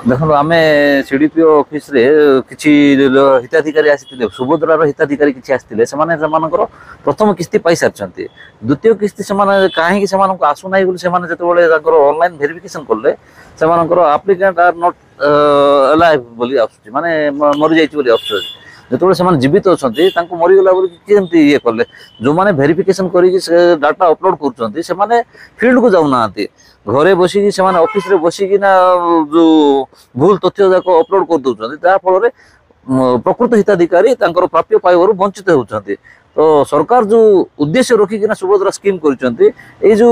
देखो आम CDPO office रे किछि हिताधिकारी आसी सुभद्रार हिताधिकारी किछि आसिथिले प्रथम किस्ती पाई सारछन्ती द्वितीय किस्ती कहीं आसुना बोली ऑनलाइन वेरिफिकेशन कले एप्लिकेंट आर नॉट अलाइव बोली आसुची माने मरि जाइछि बोली आसुची जो से जीवित अच्छा मरीगला बोली ये कले जो मैंने वेरिफिकेशन कर डाटा अपलोड कर फील्ड को जाऊना घरे बसिकी से ऑफिस रे बसिकिना जो भूल तथ्य जाक अपलोड कर दौरान जहाँफल प्रकृत हिताधिकारी प्राप्य पाइबार वंचित होती। तो सरकार जो उद्देश्य रखिकिना सुभद्रा स्कीम कर जो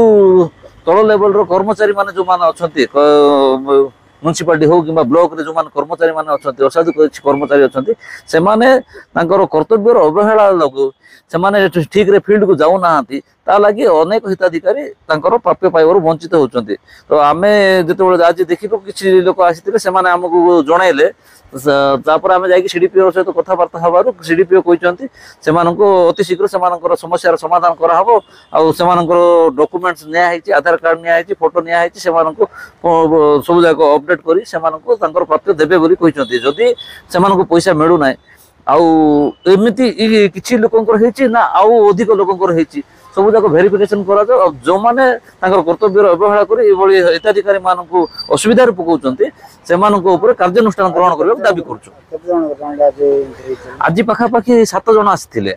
तल लेवल कर्मचारी माने जो माने अच्छे म्युनिसिपालिटी हो कि ब्लॉक रे जो मान कर्मचारी माने अछंती असाधु कर्मचारी अछंती से माने तांकर कर्तव्यर अवहेला लगु से माने ठीक रे फील्ड को जाऊ नाहांती ता लागि अनेक हिताधिकारी तांकर प्राप्य पाइबार वंचित होचंती। तो आमे जेतेबेले आज देखिबो किछि लोक आसीतिले से माने हमकु जणाइले तापर आमे जाई सीडीपीओ सहित कथबार्ता हबारु सीडीपीओ कहचंती से मानको अति शीघ्र से मानकर समस्यार समाधान करा हबो आ से मानकर डॉक्यूमेंट्स निया हैछि आधार कार्ड निया हैछि फोटो निया हैछि से मानको सब जाक अपडेट करी से मानको तांकर प्राप्य देबे बोली कहचंती। जदी से मानको पैसा मिलु नै आउ एमिति किछि लोकंकर हेछि ना आउ अधिक लोकंकर हेछि सब जाक वेरिफिकेशन करा जाओ जो माने तांकर कर्तव्य अवहेला करी एभली हिताधिकारी मानकु असुविधा पकाउचंती से मानकु ऊपर कार्यानुष्ठान ग्रहण करबा दाबी करछु। आज पाखा पाखी 7 जण आसिथिले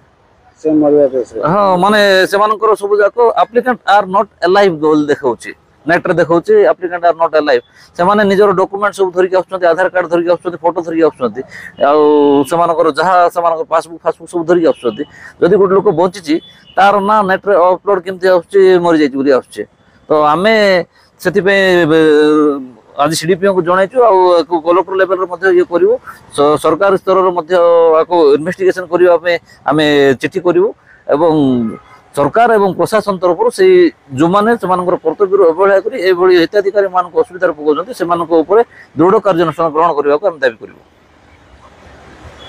हाँ माने से मानकर सब जाक एप्लिकेंट आर नॉट अलाइव गोल देखाउची नेट रे देखाउची एप्लिकेंट आर नॉट अलाइव से माने निजर डॉक्यूमेंट सब धरिक आछुंती आधार कार्ड धरिक आछुंती फोटो धरिक आछुंती आ से मानकर जहा से मानकर पासबुक सब धरिक आछुंती जदि गोट लोक बंचिची तार ना नेट रे अपलोड केमती आछुची मरि जाइची बोली आछुची। तो आमे सेति पे आज सीडीपीओ को जणाइछु आ कलेक्टर लेवल रे मध्ये ये करिवो सरकार स्तर रे मध्ये आको इन्वेस्टिगेशन करिवा पे आमे चिठी करिवो एवं सरकार एवं प्रशासन तरफ से जो माने कर्तव्य अवहेला करी हिताधिकारी मान असुविधा पकाउछन्ती से दृढ़ कार्यानुष्ठान ग्रहण करने को दाबी करिवो।